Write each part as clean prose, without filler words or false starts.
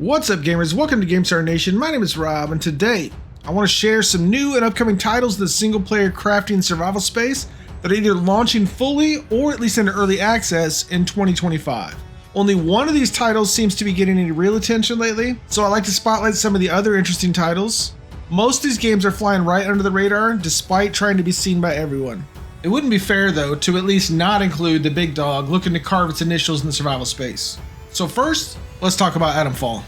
What's up, gamers? Welcome to GameStar Nation. My name is Rob, and today I want to share some new and upcoming titles in the single-player crafting survival space that are either launching fully or at least into early access in 2025. Only one of these titles seems to be getting any real attention lately, so I like to spotlight some of the other interesting titles. Most of these games are flying right under the radar, despite trying to be seen by everyone. It wouldn't be fair, though, to at least not include the big dog looking to carve its initials in the survival space. So first, let's talk about Atomfall.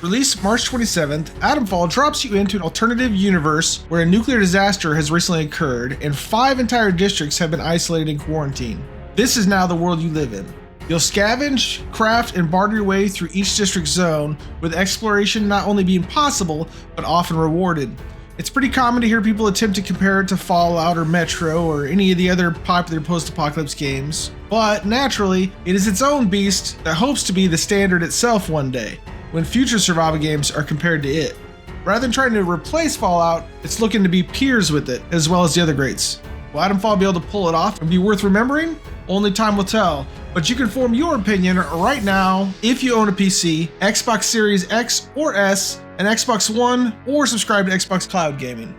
Released March 27th, Atomfall drops you into an alternative universe where a nuclear disaster has recently occurred and 5 entire districts have been isolated in quarantine. This is now the world you live in. You'll scavenge, craft, and barter your way through each district zone, with exploration not only being possible, but often rewarded. It's pretty common to hear people attempt to compare it to Fallout or Metro or any of the other popular post-apocalypse games, but naturally, it is its own beast that hopes to be the standard itself one day, when future survival games are compared to it. Rather than trying to replace Fallout, it's looking to be peers with it, as well as the other greats. Will Atomfall be able to pull it off and be worth remembering? Only time will tell, but you can form your opinion right now if you own a PC, Xbox Series X or S, an Xbox One, or subscribe to Xbox Cloud Gaming.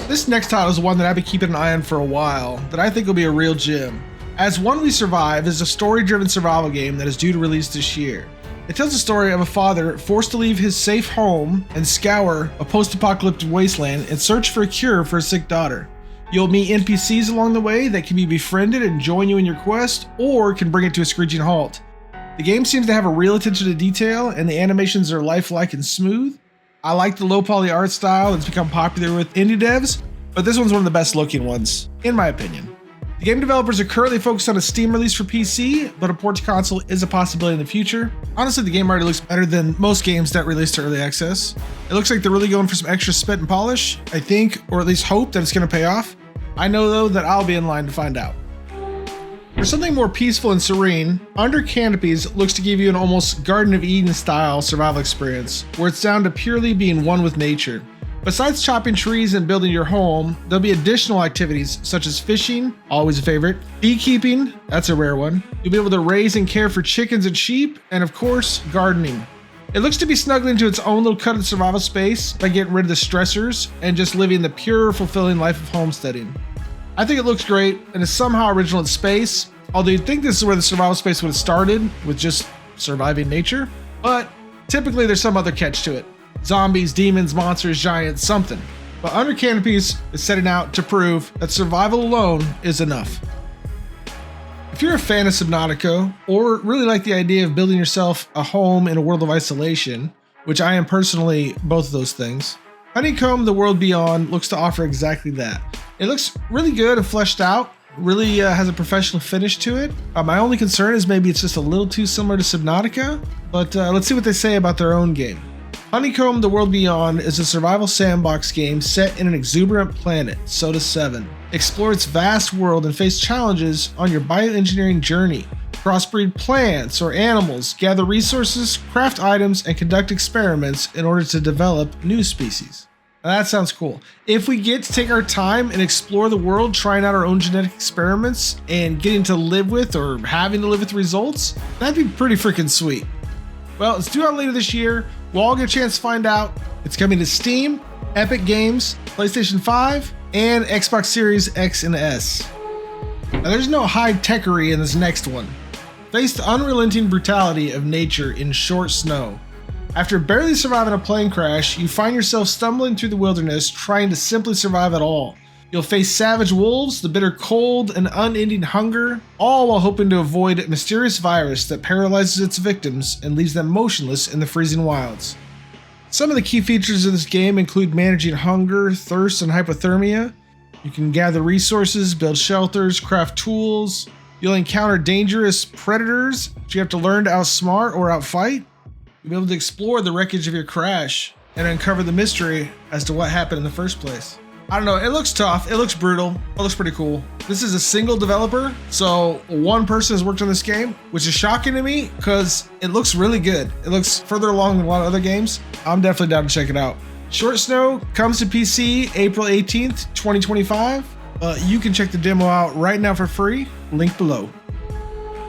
This next title is one that I've been keeping an eye on for a while, that I think will be a real gem. As One We Survive is a story-driven survival game that is due to release this year. It tells the story of a father forced to leave his safe home and scour a post-apocalyptic wasteland in search for a cure for a sick daughter. You'll meet NPCs along the way that can be befriended and join you in your quest, or can bring it to a screeching halt. The game seems to have a real attention to detail, and the animations are lifelike and smooth. I like the low poly art style that's become popular with indie devs, but this one's one of the best looking ones, in my opinion. The game developers are currently focused on a Steam release for PC, but a port to console is a possibility in the future. Honestly, the game already looks better than most games that release to early access. It looks like they're really going for some extra spit and polish, I think, or at least hope that it's going to pay off. I know, though, that I'll be in line to find out. For something more peaceful and serene, Under Canopies looks to give you an almost Garden of Eden style survival experience, where it's down to purely being one with nature. Besides chopping trees and building your home, there'll be additional activities such as fishing, always a favorite, beekeeping, that's a rare one. You'll be able to raise and care for chickens and sheep, and of course, gardening. It looks to be snuggling into its own little cut of survival space by getting rid of the stressors and just living the pure, fulfilling life of homesteading. I think it looks great and is somehow original in space, although you'd think this is where the survival space would have started, with just surviving nature, but typically there's some other catch to it. Zombies, demons, monsters, giants, something. But Under Canopies is setting out to prove that survival alone is enough. If you're a fan of Subnautica, or really like the idea of building yourself a home in a world of isolation, which I am personally both of those things, Honeycomb: The World Beyond looks to offer exactly that. It looks really good and fleshed out, really has a professional finish to it. My only concern is maybe it's just a little too similar to Subnautica, but let's see what they say about their own game. Honeycomb: The World Beyond is a survival sandbox game set in an exuberant planet, Soda 7. Explore its vast world and face challenges on your bioengineering journey. Crossbreed plants or animals, gather resources, craft items, and conduct experiments in order to develop new species. Now that sounds cool. If we get to take our time and explore the world, trying out our own genetic experiments and getting to live with or having to live with the results, that'd be pretty freaking sweet. Well, it's due out later this year. We'll all get a chance to find out. It's coming to Steam, Epic Games, PlayStation 5, and Xbox Series X and S. Now, there's no high-techery in this next one. Face the unrelenting brutality of nature in short snow. After barely surviving a plane crash, you find yourself stumbling through the wilderness trying to simply survive at all. You'll face savage wolves, the bitter cold, and unending hunger, all while hoping to avoid a mysterious virus that paralyzes its victims and leaves them motionless in the freezing wilds. Some of the key features of this game include managing hunger, thirst, and hypothermia. You can gather resources, build shelters, craft tools. You'll encounter dangerous predators which you have to learn to outsmart or outfight. You'll be able to explore the wreckage of your crash and uncover the mystery as to what happened in the first place. I don't know, it looks tough, it looks brutal, it looks pretty cool. This is a single developer, so one person has worked on this game, which is shocking to me because it looks really good. It looks further along than a lot of other games. I'm definitely down to check it out. Short Snow comes to PC April 18th, 2025. You can check the demo out right now for free, link below.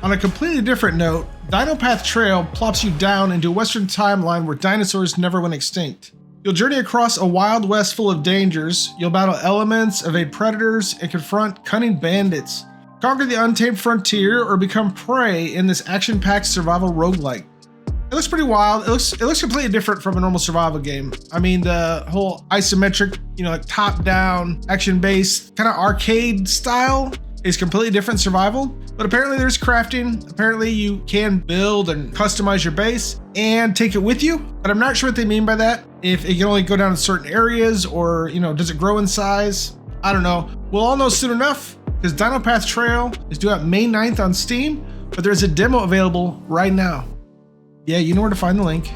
On a completely different note, Dino Path Trail plops you down into a western timeline where dinosaurs never went extinct. You'll journey across a wild west full of dangers. You'll battle elements, evade predators, and confront cunning bandits. Conquer the untamed frontier or become prey in this action-packed survival roguelike. It looks pretty wild. It looks completely different from a normal survival game. I mean, the whole isometric, like top-down, action-based, kind of arcade style is completely different survival. But apparently there's crafting. Apparently you can build and customize your base and take it with you. But I'm not sure what they mean by that. If it can only go down to certain areas or, does it grow in size? I don't know. We'll all know soon enough because Dino Path Trail is due out May 9th on Steam, but there's a demo available right now. Yeah, you know where to find the link.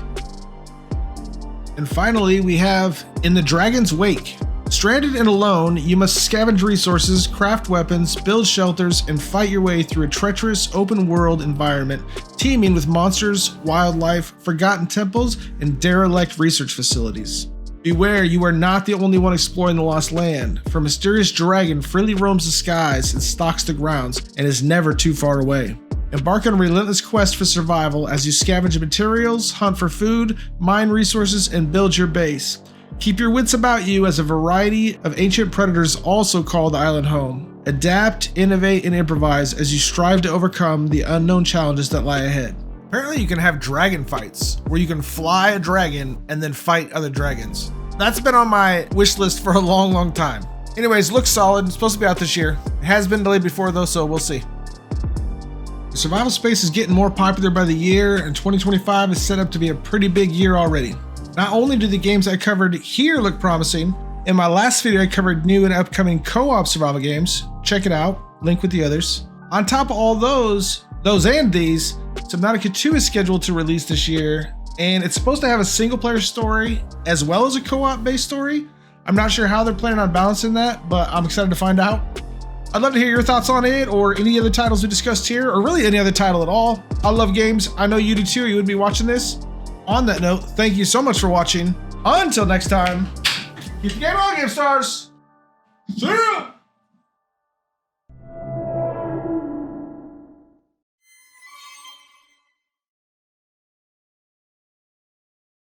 And finally, we have In the Dragon's Wake. Stranded and alone, you must scavenge resources, craft weapons, build shelters, and fight your way through a treacherous open-world environment teeming with monsters, wildlife, forgotten temples, and derelict research facilities. Beware, you are not the only one exploring the Lost Land, for a mysterious dragon freely roams the skies and stalks the grounds and is never too far away. Embark on a relentless quest for survival as you scavenge materials, hunt for food, mine resources, and build your base. Keep your wits about you as a variety of ancient predators also call the island home. Adapt, innovate, and improvise as you strive to overcome the unknown challenges that lie ahead. Apparently you can have dragon fights, where you can fly a dragon and then fight other dragons. That's been on my wish list for a long time. Anyways, looks solid. It's supposed to be out this year. It has been delayed before though, so we'll see. The survival space is getting more popular by the year, and 2025 is set up to be a pretty big year already. Not only do the games I covered here look promising, in my last video I covered new and upcoming co-op survival games. Check it out, link with the others. On top of all those and these, Subnautica 2 is scheduled to release this year, and it's supposed to have a single player story as well as a co-op based story. I'm not sure how they're planning on balancing that, but I'm excited to find out. I'd love to hear your thoughts on it or any other titles we discussed here, or really any other title at all. I love games. I know you do too. You would be watching this. On that note, thank you so much for watching. Until next time, keep the game on, Game Stars. See ya!